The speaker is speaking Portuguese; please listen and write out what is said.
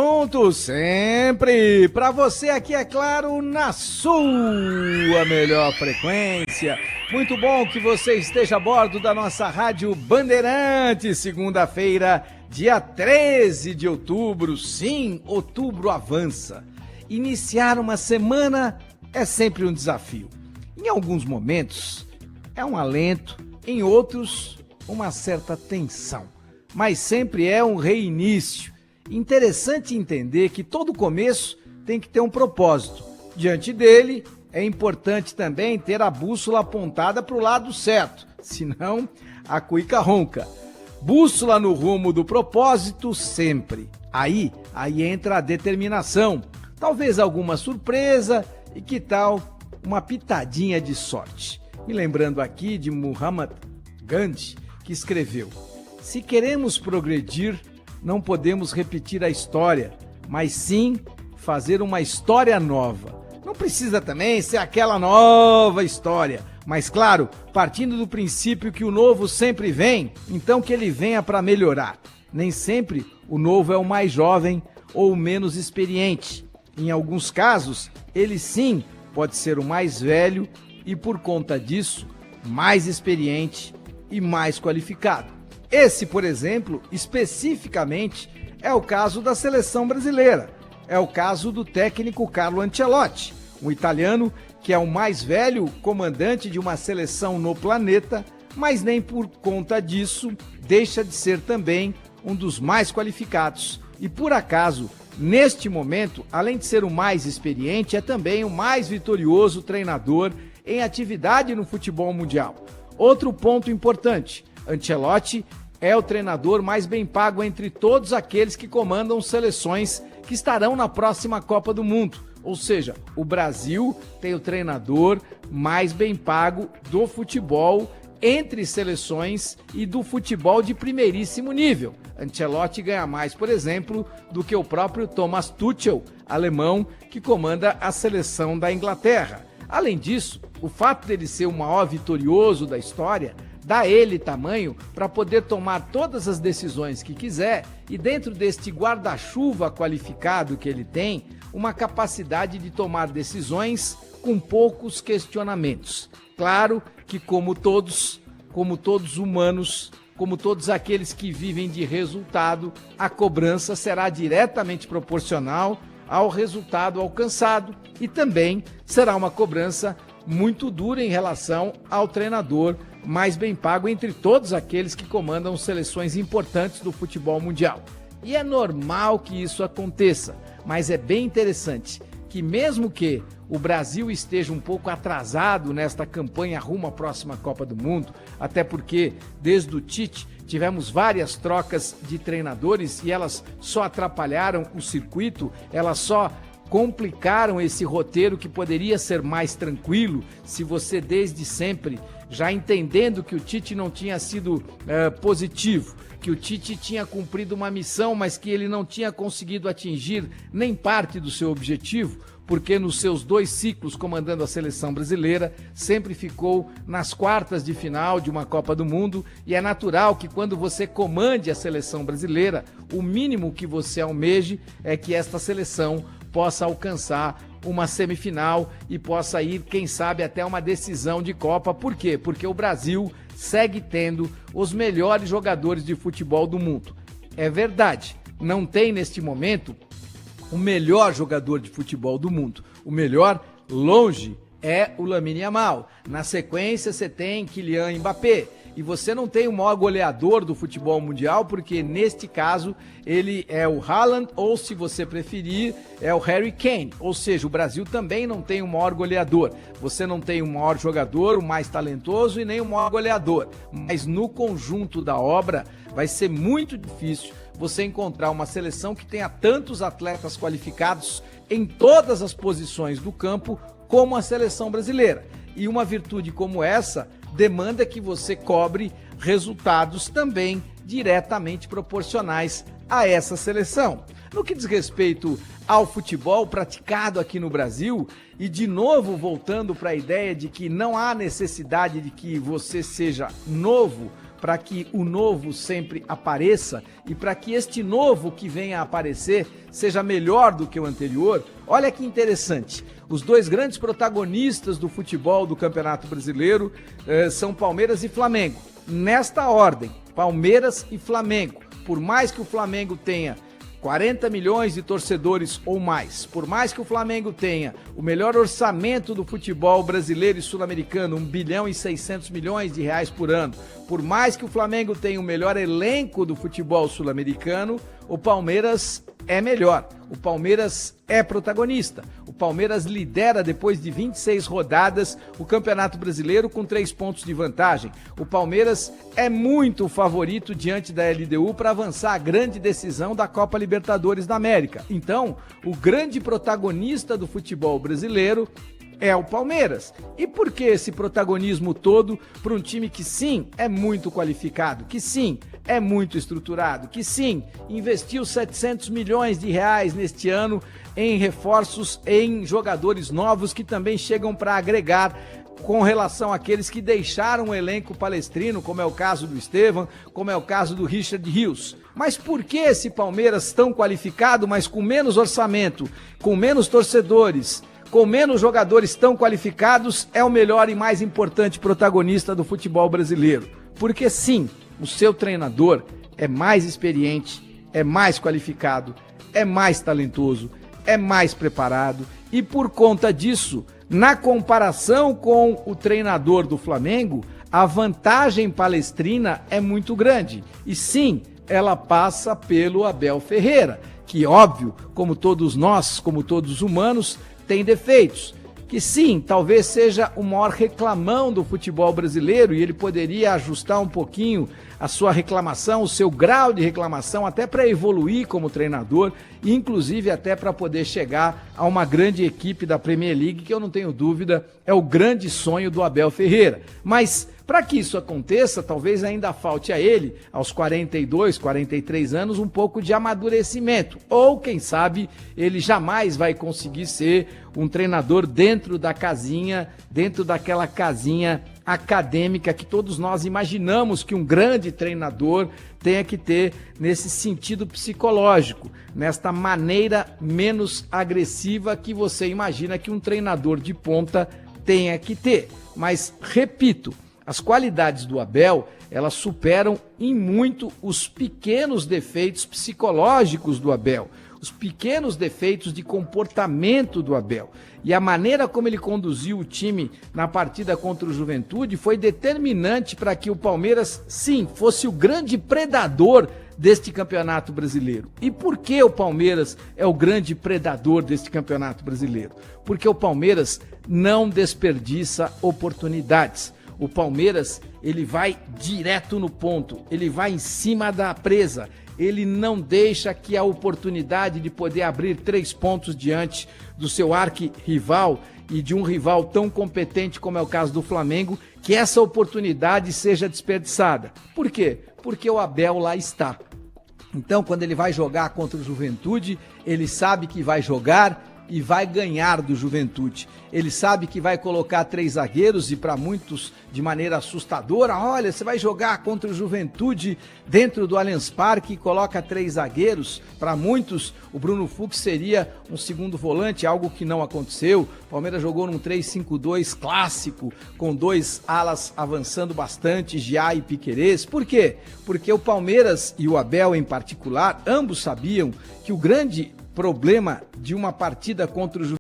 Junto sempre, para você aqui, é claro, na sua melhor frequência. Muito bom que você esteja a bordo da nossa Rádio Bandeirantes, segunda-feira, dia 13 de outubro. Sim, outubro avança. Iniciar uma semana é sempre um desafio. Em alguns momentos é um alento, em outros uma certa tensão, mas sempre é um reinício. Interessante entender que todo começo tem que ter um propósito. Diante dele, é importante também ter a bússola apontada para o lado certo, senão a cuíca ronca. Bússola no rumo do propósito sempre. Aí entra a determinação, talvez alguma surpresa e que tal uma pitadinha de sorte. Me lembrando aqui de Muhammad Gandhi, que escreveu: se queremos progredir, não podemos repetir a história, mas sim fazer uma história nova. Não precisa também ser aquela nova história, mas claro, partindo do princípio que o novo sempre vem, então que ele venha para melhorar. Nem sempre o novo é o mais jovem ou o menos experiente. Em alguns casos, ele sim pode ser o mais velho e, por conta disso, mais experiente e mais qualificado. Esse, por exemplo, especificamente, é o caso da seleção brasileira. É o caso do técnico Carlo Ancelotti, um italiano que é o mais velho comandante de uma seleção no planeta, mas nem por conta disso deixa de ser também um dos mais qualificados. E por acaso, neste momento, além de ser o mais experiente, é também o mais vitorioso treinador em atividade no futebol mundial. Outro ponto importante: Ancelotti é o treinador mais bem pago entre todos aqueles que comandam seleções que estarão na próxima Copa do Mundo. Ou seja, o Brasil tem o treinador mais bem pago do futebol entre seleções e do futebol de primeiríssimo nível. Ancelotti ganha mais, por exemplo, do que o próprio Thomas Tuchel, alemão, que comanda a seleção da Inglaterra. Além disso, o fato dele ser o maior vitorioso da história dá ele tamanho para poder tomar todas as decisões que quiser e, dentro deste guarda-chuva qualificado que ele tem, uma capacidade de tomar decisões com poucos questionamentos. Claro que, como todos humanos, como todos aqueles que vivem de resultado, a cobrança será diretamente proporcional ao resultado alcançado e também será uma cobrança muito dura em relação ao treinador mais bem pago entre todos aqueles que comandam seleções importantes do futebol mundial. E é normal que isso aconteça, mas é bem interessante que, mesmo que o Brasil esteja um pouco atrasado nesta campanha rumo à próxima Copa do Mundo, até porque desde o Tite tivemos várias trocas de treinadores e elas só atrapalharam o circuito, elas só complicaram esse roteiro que poderia ser mais tranquilo se você desde sempre, já entendendo que o Tite não tinha sido positivo, que o Tite tinha cumprido uma missão, mas que ele não tinha conseguido atingir nem parte do seu objetivo, porque nos seus 2 ciclos comandando a seleção brasileira, sempre ficou nas quartas de final de uma Copa do Mundo, e é natural que quando você comande a seleção brasileira, o mínimo que você almeje é que esta seleção possa alcançar uma semifinal e possa ir, quem sabe, até uma decisão de Copa. Por quê? Porque o Brasil segue tendo os melhores jogadores de futebol do mundo. É verdade, não tem neste momento o melhor jogador de futebol do mundo. O melhor, longe, é o Lamine Yamal. Na sequência, você tem Kylian Mbappé. E você não tem o maior goleador do futebol mundial, porque neste caso ele é o Haaland, ou se você preferir, é o Harry Kane. Ou seja, o Brasil também não tem o maior goleador. Você não tem o maior jogador, o mais talentoso e nem o maior goleador. Mas no conjunto da obra vai ser muito difícil você encontrar uma seleção que tenha tantos atletas qualificados em todas as posições do campo como a seleção brasileira. E uma virtude como essa demanda que você cobre resultados também diretamente proporcionais a essa seleção. No que diz respeito ao futebol praticado aqui no Brasil, e de novo voltando para a ideia de que não há necessidade de que você seja novo para que o novo sempre apareça e para que este novo que venha a aparecer seja melhor do que o anterior. Olha que interessante, os dois grandes protagonistas do futebol do Campeonato Brasileiro são Palmeiras e Flamengo. Nesta ordem, Palmeiras e Flamengo. Por mais que o Flamengo tenha 40 milhões de torcedores ou mais, por mais que o Flamengo tenha o melhor orçamento do futebol brasileiro e sul-americano, 1 bilhão e 600 milhões de reais por ano, por mais que o Flamengo tenha o melhor elenco do futebol sul-americano, o Palmeiras é melhor, o Palmeiras é protagonista, o Palmeiras lidera depois de 26 rodadas o Campeonato Brasileiro com 3 pontos de vantagem, o Palmeiras é muito favorito diante da LDU para avançar a grande decisão da Copa Libertadores da América. Então, o grande protagonista do futebol brasileiro é o Palmeiras. E por que esse protagonismo todo para um time que sim, é muito qualificado, que sim, é muito estruturado, que sim, investiu 700 milhões de reais neste ano em reforços, em jogadores novos que também chegam para agregar com relação àqueles que deixaram o elenco palestrino, como é o caso do Estevão, como é o caso do Richard Rios. Mas por que esse Palmeiras tão qualificado, mas com menos orçamento, com menos torcedores, com menos jogadores tão qualificados, é o melhor e mais importante protagonista do futebol brasileiro? Porque sim, o seu treinador é mais experiente, é mais qualificado, é mais talentoso, é mais preparado e por conta disso, na comparação com o treinador do Flamengo, a vantagem palestrina é muito grande. E sim, ela passa pelo Abel Ferreira, que óbvio, como todos nós, como todos os humanos, tem defeitos, que sim, talvez seja o maior reclamão do futebol brasileiro e ele poderia ajustar um pouquinho a sua reclamação, o seu grau de reclamação, até para evoluir como treinador e inclusive até para poder chegar a uma grande equipe da Premier League, que eu não tenho dúvida, é o grande sonho do Abel Ferreira. Mas para que isso aconteça, talvez ainda falte a ele, aos 42, 43 anos, um pouco de amadurecimento. Ou, quem sabe, ele jamais vai conseguir ser um treinador dentro da casinha, dentro daquela casinha acadêmica que todos nós imaginamos que um grande treinador tenha que ter nesse sentido psicológico, nesta maneira menos agressiva que você imagina que um treinador de ponta tenha que ter. Mas, repito, as qualidades do Abel, elas superam em muito os pequenos defeitos psicológicos do Abel, os pequenos defeitos de comportamento do Abel. E a maneira como ele conduziu o time na partida contra o Juventude foi determinante para que o Palmeiras, sim, fosse o grande predador deste campeonato brasileiro. E por que o Palmeiras é o grande predador deste campeonato brasileiro? Porque o Palmeiras não desperdiça oportunidades. O Palmeiras, ele vai direto no ponto, ele vai em cima da presa, ele não deixa que a oportunidade de poder abrir 3 pontos diante do seu arquirrival e de um rival tão competente como é o caso do Flamengo, que essa oportunidade seja desperdiçada. Por quê? Porque o Abel lá está. Então, quando ele vai jogar contra o Juventude, ele sabe que vai jogar e vai ganhar do Juventude. Ele sabe que vai colocar 3 zagueiros e para muitos de maneira assustadora, olha, você vai jogar contra o Juventude dentro do Allianz Parque e coloca 3 zagueiros. Para muitos, o Bruno Fux seria um segundo volante, algo que não aconteceu. O Palmeiras jogou num 3-5-2 clássico, com 2 alas avançando bastante, Giá e Piquerez. Por quê? Porque o Palmeiras e o Abel em particular, ambos sabiam que o grande problema de uma partida contra o